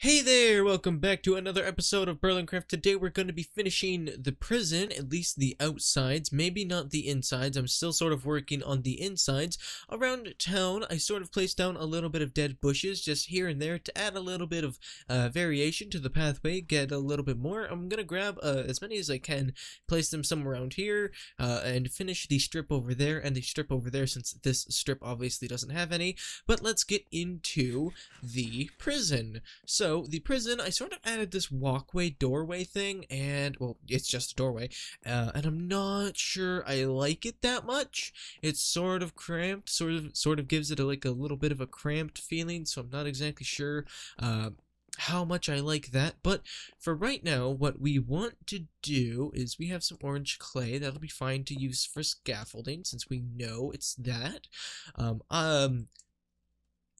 Hey there, welcome back to another episode of BerlinCraft. Today we're going to be finishing the prison, at least the outsides, maybe not the insides. I'm still sort of working on the insides. Around town, I sort of placed down a little bit of dead bushes just here and there to add a little bit of variation to the pathway, get a little bit more. I'm going to grab as many as I can, place them somewhere around here, and finish the strip over there and the strip over there since this strip obviously doesn't have any. But let's get into the prison. So the prison, I sort of added this walkway doorway thing, and well, it's just a doorway, and I'm not sure I like it that much. It's sort of cramped, sort of gives it a little bit of a cramped feeling, so I'm not exactly sure how much I like that. But for right now, what we want to do is we have some orange clay that'll be fine to use for scaffolding since we know it's that.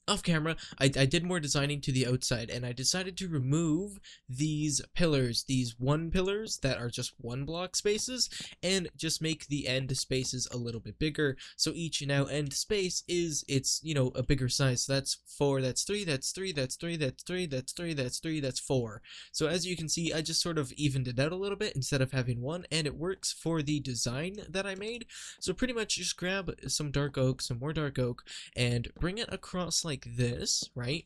Off camera, I did more designing to the outside, and I decided to remove these pillars, these one pillars that are just one block spaces, and just make the end spaces a little bit bigger. So each now end space is, a bigger size. So that's 4, that's 3, that's 3, that's 3, that's 3, that's 3, that's 3, that's 4. So as you can see, I just sort of evened it out a little bit instead of having one, and it works for the design that I made. So pretty much just grab some dark oak, some more dark oak, and bring it across like this, right?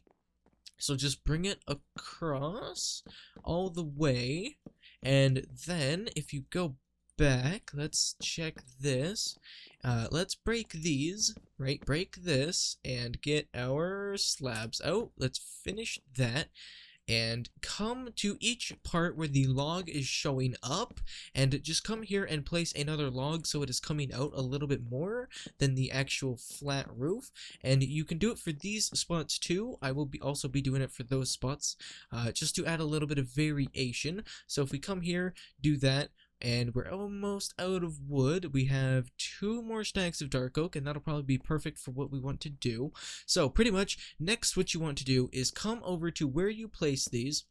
So just bring it across all the way, and then if you go back, let's check this. Let's break these, right? Break this and get our slabs out. Let's finish that and come to each part where the log is showing up, and just come here and place another log so it is coming out a little bit more than the actual flat roof. And you can do it for these spots too. I will also be doing it for those spots, just to add a little bit of variation. So if we come here, do that, and we're almost out of wood. We have 2 more stacks of dark oak, and that'll probably be perfect for what we want to do. So pretty much, next what you want to do is come over to where you place these,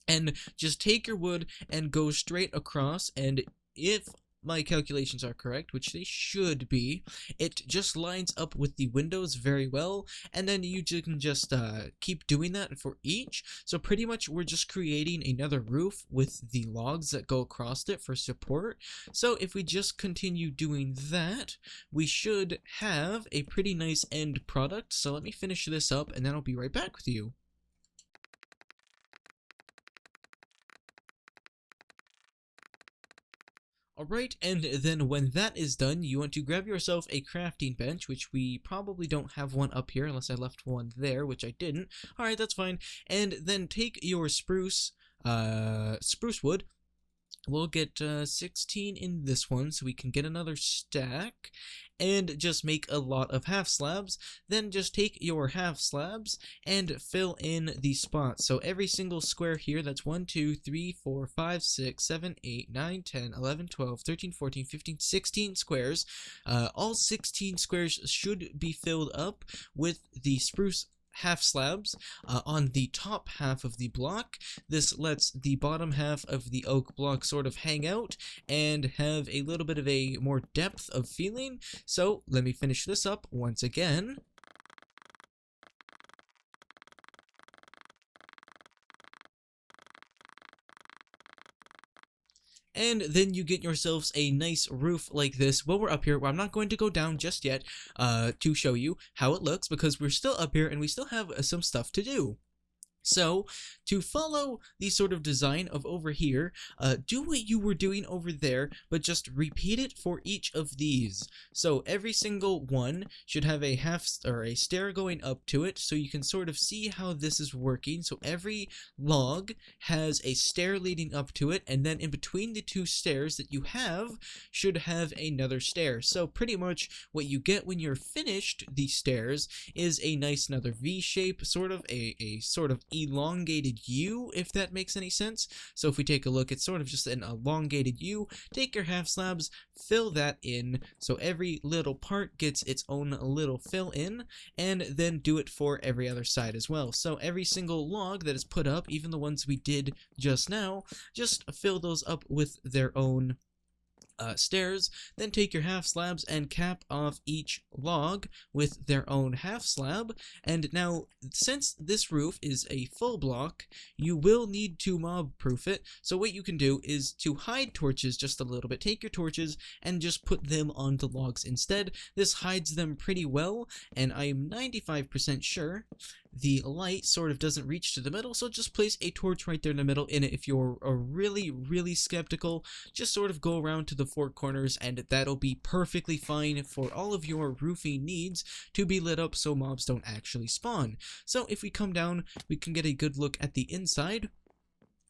and just take your wood and go straight across, and if my calculations are correct, which they should be, it just lines up with the windows very well, and then you can just keep doing that for each. So pretty much we're just creating another roof with the logs that go across it for support. So if we just continue doing that, we should have a pretty nice end product. So let me finish this up, and then I'll be right back with you. Alright, and then when that is done, you want to grab yourself a crafting bench, which we probably don't have one up here unless I left one there, which I didn't. Alright, that's fine. And then take your spruce wood. We'll get 16 in this one so we can get another stack, and just make a lot of half slabs. Then just take your half slabs and fill in the spots. So every single square here, that's 1, 2, 3, 4, 5, 6, 7, 8, 9, 10, 11, 12, 13, 14, 15, 16 squares. All 16 squares should be filled up with the spruce half slabs on the top half of the block. This lets the bottom half of the oak block sort of hang out and have a little bit of a more depth of feeling. So let me finish this up once again. And then you get yourselves a nice roof like this. While we're up here, I'm not going to go down just yet to show you how it looks, because we're still up here and we still have some stuff to do. So, to follow the sort of design of over here, do what you were doing over there, but just repeat it for each of these. So every single one should have a a stair going up to it, so you can sort of see how this is working. So every log has a stair leading up to it, and then in between the 2 stairs that you have should have another stair. So pretty much what you get when you're finished the stairs is a nice another V shape, sort of a sort of elongated U, if that makes any sense. So if we take a look, it's sort of just an elongated U. Take your half slabs, fill that in, so every little part gets its own little fill in, and then do it for every other side as well. So every single log that is put up, even the ones we did just now, just fill those up with their own stairs, then take your half slabs and cap off each log with their own half slab. And now, since this roof is a full block, you will need to mob proof it. So what you can do is to hide torches just a little bit. Take your torches and just put them on the logs instead. This hides them pretty well, and I'm 95% sure the light sort of doesn't reach to the middle, so just place a torch right there in the middle. In it, if you're really skeptical, just sort of go around to the four corners, and that'll be perfectly fine for all of your roofing needs to be lit up so mobs don't actually spawn. So if we come down, we can get a good look at the inside.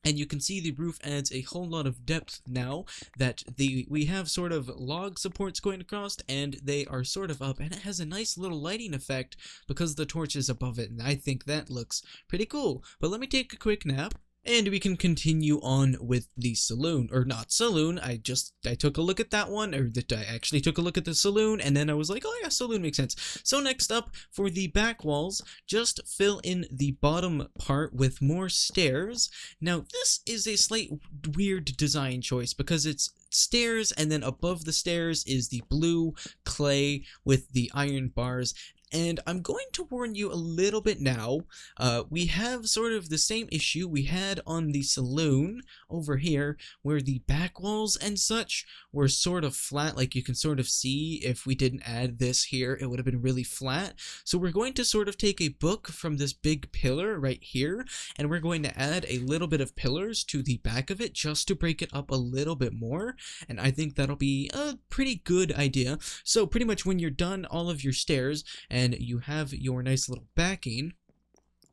And you can see the roof adds a whole lot of depth now that we have sort of log supports going across, and they are sort of up, and it has a nice little lighting effect because the torch is above it, and I think that looks pretty cool. But let me take a quick nap, and we can continue on with the saloon, or not saloon. I took a look at that one, or I actually took a look at the saloon, and then I was like, oh yeah, saloon makes sense. So next up, for the back walls, just fill in the bottom part with more stairs. Now this is a slight weird design choice because it's stairs, and then above the stairs is the blue clay with the iron bars. And I'm going to warn you a little bit now. We have sort of the same issue we had on the saloon over here, where the back walls and such were sort of flat. Like you can sort of see, if we didn't add this here, it would have been really flat. So we're going to sort of take a book from this big pillar right here, and we're going to add a little bit of pillars to the back of it just to break it up a little bit more. And I think that'll be a pretty good idea. So pretty much when you're done all of your stairs, and you have your nice little backing,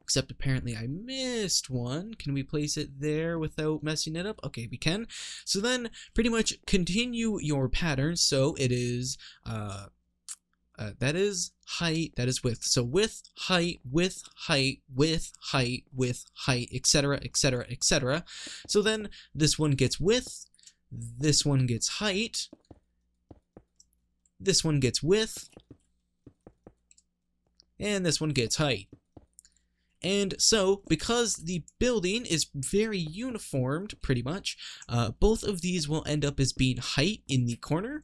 except apparently I missed one. Can we place it there without messing it up? Okay, we can. So then pretty much continue your pattern. So it is, that is height, that is width. So width, height, width, height, width, height, width, height, etc., etc., etc. So then this one gets width, this one gets height, this one gets width, and this one gets height. And so, because the building is very uniformed, pretty much, both of these will end up as being height in the corner.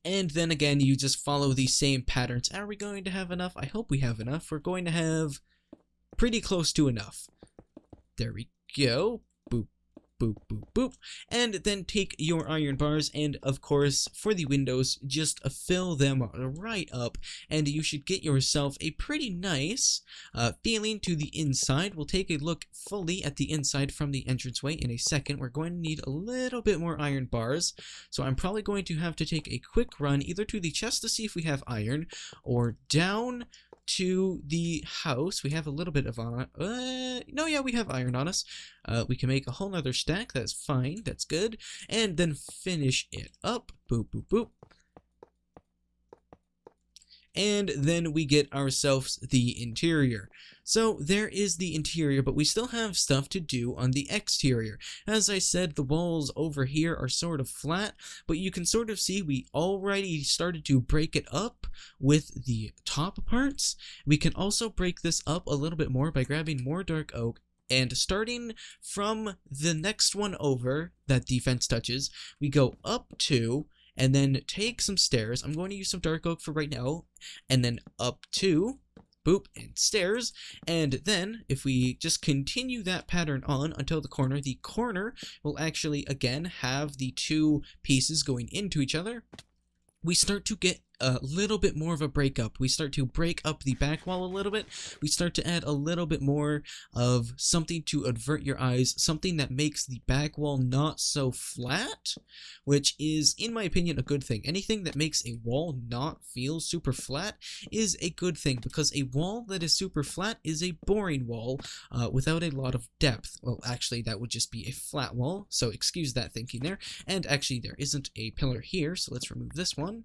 And then again, you just follow these same patterns. Are we going to have enough? I hope we have enough. We're going to have pretty close to enough. There we go. Boop, boop, boop, boop. And then take your iron bars, and of course, for the windows, just fill them right up, and you should get yourself a pretty nice feeling to the inside. We'll take a look fully at the inside from the entranceway in a second. We're going to need a little bit more iron bars, so I'm probably going to have to take a quick run either to the chest to see if we have iron, or down to the house. We have a little bit of no, yeah, we have iron on us. We can make a whole nother stack. That's fine. That's good. And then finish it up. Boop, boop, boop. And then we get ourselves the interior. So there is the interior, but we still have stuff to do on the exterior. As I said, the walls over here are sort of flat, but you can sort of see we already started to break it up with the top parts. We can also break this up a little bit more by grabbing more dark oak, and starting from the next one over that the fence touches, we go up to, and then take some stairs. I'm going to use some dark oak for right now, and then up to, boop, and stairs. And then if we just continue that pattern on until the corner will actually again have the two pieces going into each other. We start to get a little bit more of a breakup. We start to break up the back wall a little bit. We start to add a little bit more of something to avert your eyes, something that makes the back wall not so flat, which is, in my opinion, a good thing. Anything that makes a wall not feel super flat is a good thing, because a wall that is super flat is a boring wall without a lot of depth. Well, actually, that would just be a flat wall, so excuse that thinking there. And actually, there isn't a pillar here, so let's remove this one.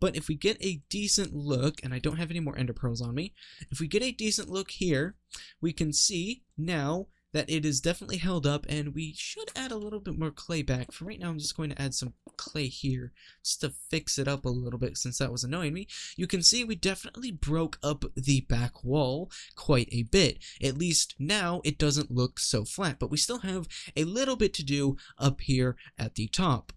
But if we get a decent look, and I don't have any more ender pearls on me, if we get a decent look here, we can see now that it is definitely held up, and we should add a little bit more clay back. For right now, I'm just going to add some clay here just to fix it up a little bit, since that was annoying me. You can see we definitely broke up the back wall quite a bit. At least now it doesn't look so flat, but we still have a little bit to do up here at the top.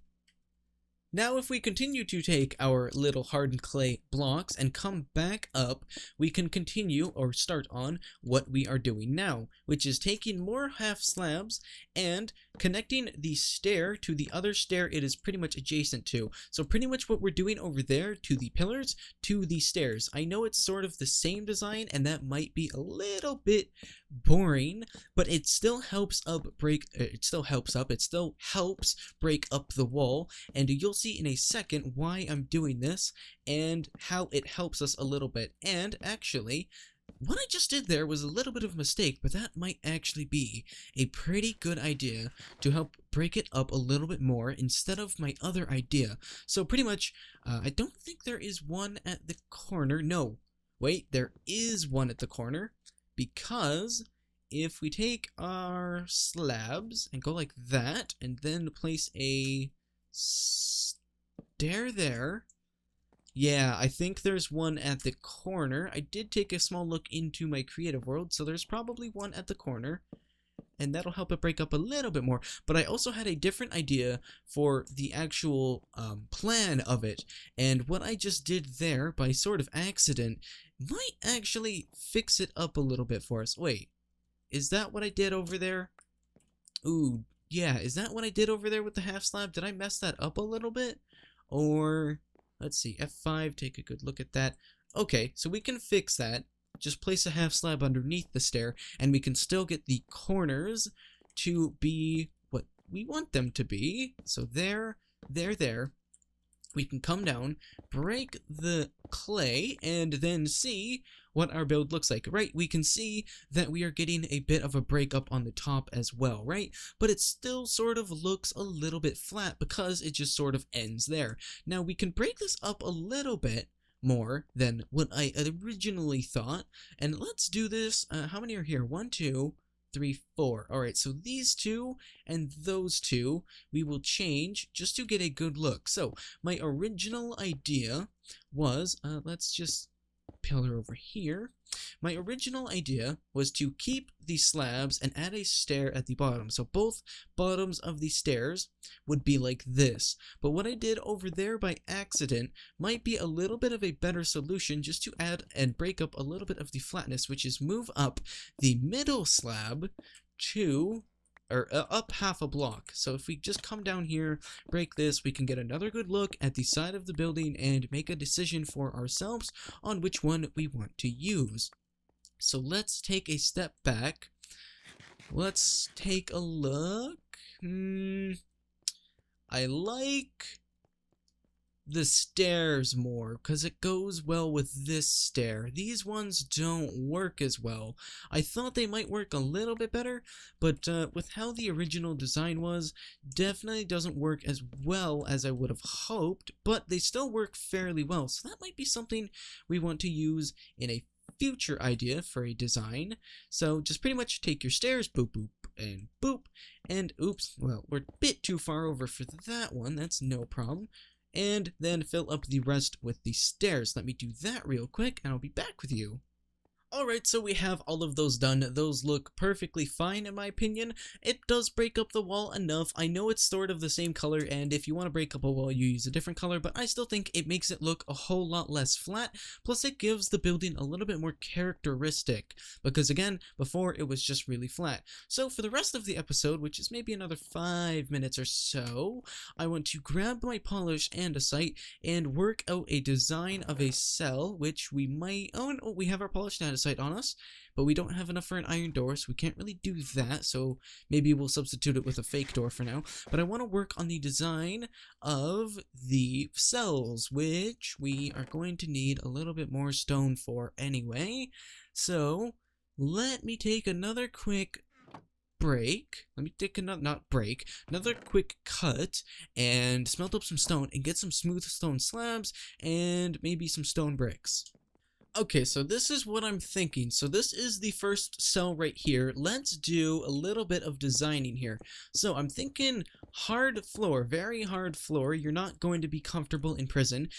Now if we continue to take our little hardened clay blocks and come back up, we can continue or start on what we are doing now, which is taking more half slabs and connecting the stair to the other stair it is pretty much adjacent to. So pretty much what we're doing over there to the pillars to the stairs. I know it's sort of the same design and that might be a little bit boring, but it still helps break up the wall, and you'll see in a second why I'm doing this and how it helps us a little bit. And actually, what I just did there was a little bit of a mistake, but that might actually be a pretty good idea to help break it up a little bit more instead of my other idea. So pretty much, I don't think there is one at the corner. No, wait, there is one at the corner, because if we take our slabs and go like that, and then place a stair there, yeah, I think there's one at the corner. I did take a small look into my creative world, so there's probably one at the corner, and that'll help it break up a little bit more. But I also had a different idea for the actual plan of it, and what I just did there by sort of accident might actually fix it up a little bit for us. Wait, is that what I did over there? Ooh, yeah, is that what I did over there with the half slab? Did I mess that up a little bit? Or, let's see, F5, take a good look at that. Okay, so we can fix that. Just place a half slab underneath the stair, and we can still get the corners to be what we want them to be. So there. We can come down, break the clay, and then see what our build looks like. Right, we can see that we are getting a bit of a breakup on the top as well, right? But it still sort of looks a little bit flat because it just sort of ends there. Now we can break this up a little bit more than what I originally thought, and let's do this. How many are here? 1, 2, 3, 4. Alright, so these two and those two we will change just to get a good look. So my original idea was, let's just pillar over here. My original idea was to keep the slabs and add a stair at the bottom. So both bottoms of the stairs would be like this. But what I did over there by accident might be a little bit of a better solution, just to add and break up a little bit of the flatness, which is move up the middle slab to up half a block. So if we just come down here, break this, we can get another good look at the side of the building and make a decision for ourselves on which one we want to use. So let's take a step back. Let's take a look. I like the stairs more because it goes well with this stair. These ones don't work as well. I thought they might work a little bit better, but with how the original design was, definitely doesn't work as well as I would have hoped, but they still work fairly well. So that might be something we want to use in a future idea for a design. So just pretty much take your stairs, boop, boop, and oops, well, we're a bit too far over for that one. That's no problem. And then fill up the rest with the stairs. Let me do that real quick, and I'll be back with you. Alright, so we have all of those done. Those look perfectly fine in my opinion. It does break up the wall enough. I know it's sort of the same color, and if you want to break up a wall, you use a different color, but I still think it makes it look a whole lot less flat. Plus, it gives the building a little bit more characteristic, because again, before it was just really flat. So for the rest of the episode, which is maybe another 5 minutes or so, I want to grab my polish andesite and work out a design of a cell, which we might... Oh, no, we have our polished andesite on us, but we don't have enough for an iron door, so we can't really do that, so maybe we'll substitute it with a fake door for now. But I want to work on the design of the cells, which we are going to need a little bit more stone for anyway. So let me take another quick break. Let me take another quick cut and smelt up some stone and get some smooth stone slabs and maybe some stone bricks. Okay, so this is what I'm thinking. So this is the first cell right here. Let's do a little bit of designing here. So I'm thinking hard floor, very hard floor. You're not going to be comfortable in prison.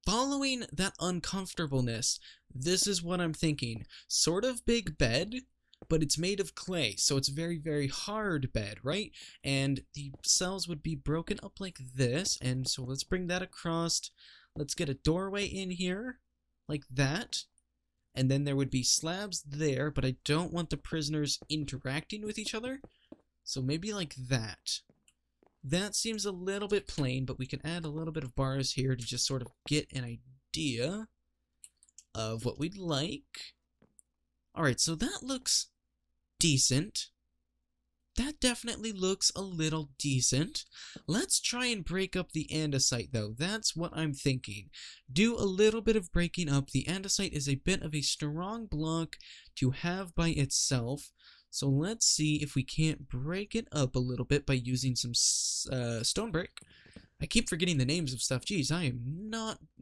Following that uncomfortableness, this is what I'm thinking. Sort of big bed, but it's made of clay, so it's a very, very hard bed, right? And the cells would be broken up like this, and so let's bring that across. Let's get a doorway in here, like that. And then there would be slabs there, but I don't want the prisoners interacting with each other. So maybe like that. That seems a little bit plain, but we can add a little bit of bars here to just sort of get an idea of what we'd like. Alright, so that looks decent. That definitely looks a little decent. Let's try and break up the andesite, though. That's what I'm thinking. Do a little bit of breaking up. The andesite is a bit of a strong block to have by itself. So let's see if we can't break it up a little bit by using some stone brick. I keep forgetting the names of stuff. Jeez,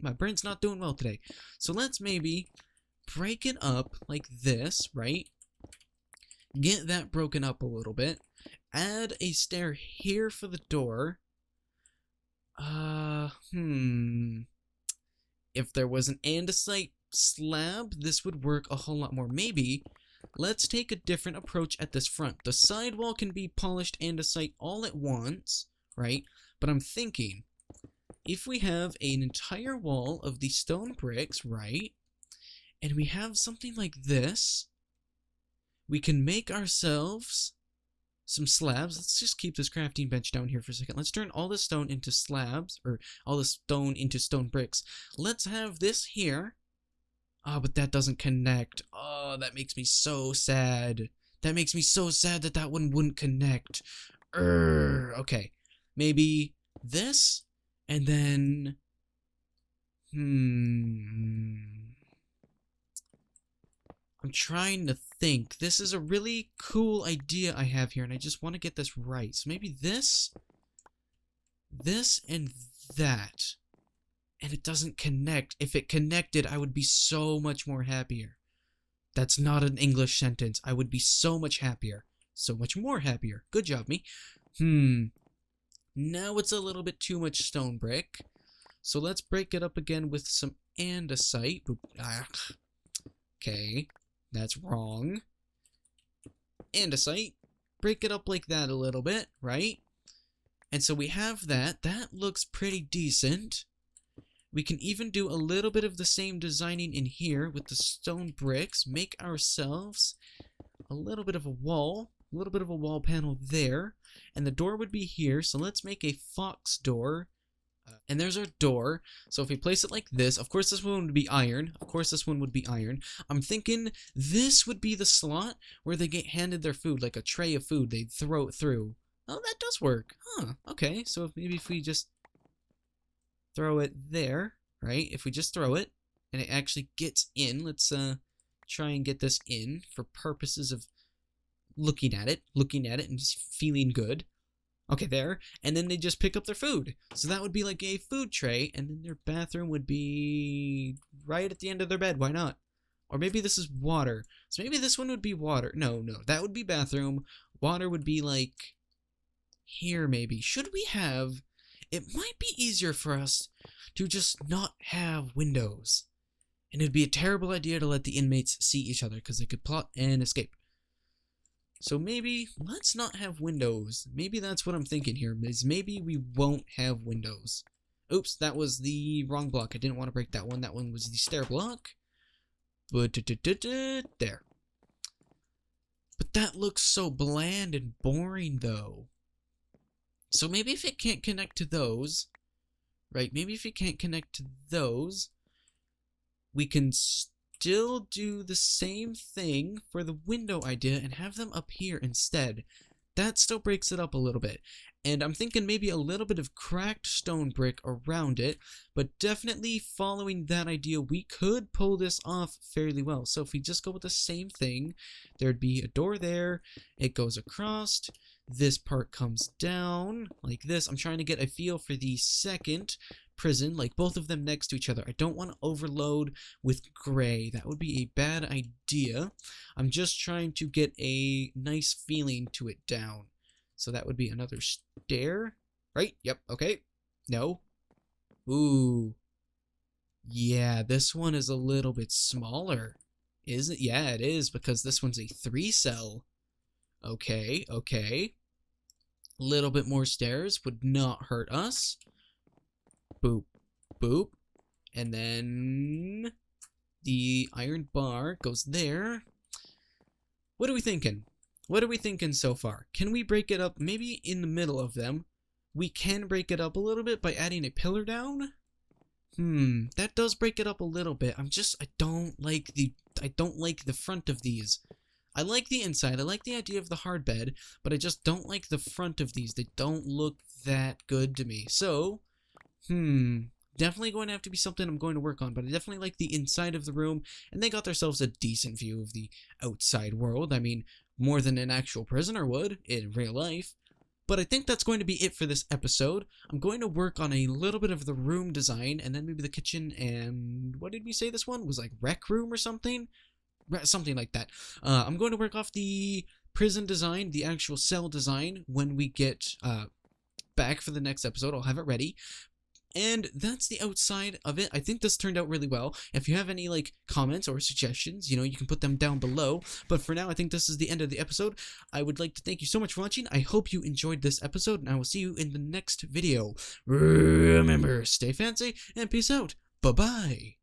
my brain's not doing well today. So let's maybe break it up like this, right? Get that broken up a little bit. Add a stair here for the door. If there was an andesite slab, this would work a whole lot more. Maybe let's take a different approach at this front. The sidewall can be polished andesite all at once, right? But I'm thinking, if we have an entire wall of these stone bricks, right? And we have something like this, we can make ourselves some slabs. Let's just keep this crafting bench down here for a second. Let's turn all the stone into slabs, or all the stone into stone bricks. Let's have this here. Oh, but that doesn't connect. Oh, that makes me so sad. That makes me so sad that that one wouldn't connect. Okay. Maybe this, and then... I'm trying to think. This is a really cool idea I have here, and I just want to get this right. So maybe this, and that. And it doesn't connect. If it connected, I would be so much more happier. That's not an English sentence. I would be so much happier. So much more happier. Good job, me. Now it's a little bit too much stone brick. So let's break it up again with some andesite. Okay. That's wrong. Andesite. Break it up like that a little bit, right? And so we have that. That looks pretty decent. We can even do a little bit of the same designing in here with the stone bricks. Make ourselves a little bit of a wall. A little bit of a wall panel there. And the door would be here. So let's make a fox door. And there's our door. So if we place it like this, of course this one would be iron. Of course this one would be iron. I'm thinking this would be the slot where they get handed their food, like a tray of food. They'd throw it through. Oh, that does work. Huh, okay. So maybe if we just throw it there, right? If we just throw it and it actually gets in, let's try and get this in for purposes of looking at it and just feeling good. Okay, there. And then they just pick up their food. So that would be like a food tray, and then their bathroom would be right at the end of their bed. Why not? Or maybe this is water. So maybe this one would be water. No, that would be bathroom. Water would be like here maybe. Should we have... It might be easier for us to just not have windows. And it'd be a terrible idea to let the inmates see each other because they could plot and escape. So maybe let's not have windows. Maybe that's what I'm thinking here, is maybe we won't have windows. Oops, that was the wrong block. I didn't want to break that one. That one was the stair block. But there. But that looks so bland and boring though. So maybe if it can't connect to those, right? Maybe if it can't connect to those, we can still do the same thing for the window idea and have them up here instead. That still breaks it up a little bit. And I'm thinking maybe a little bit of cracked stone brick around it, but definitely following that idea, we could pull this off fairly well. So if we just go with the same thing, there'd be a door there, it goes across, this part comes down like this. I'm trying to get a feel for the second prison, like both of them next to each other. I don't want to overload with gray. That would be a bad idea. I'm just trying to get a nice feeling to it down. So that would be another stair, right? Yep, okay. No. Ooh. Yeah, this one is a little bit smaller. Is it? Yeah, it is, because this one's a 3-cell. Okay, okay. A little bit more stairs would not hurt us. Boop, boop. And then the iron bar goes there. What are we thinking? What are we thinking so far? Can we break it up maybe in the middle of them? We can break it up a little bit by adding a pillar down. That does break it up a little bit. I don't like the front of these. I like the inside. I like the idea of the hard bed, but I just don't like the front of these. They don't look that good to me. So, definitely going to have to be something I'm going to work on, but I definitely like the inside of the room, and they got themselves a decent view of the outside world. I mean, more than an actual prisoner would in real life. But I think that's going to be it for this episode. I'm going to work on a little bit of the room design, and then maybe the kitchen, and what did we say this one was, like rec room or something? Something like that. I'm going to work off the prison design, the actual cell design, when we get back for the next episode. I'll have it ready. And that's the outside of it. I think this turned out really well. If you have any like comments or suggestions, you can put them down below. But for now, I think this is the end of the episode. I would like to thank you so much for watching. I hope you enjoyed this episode, and I will see you in the next video. Remember, stay fancy and peace out. Bye-bye.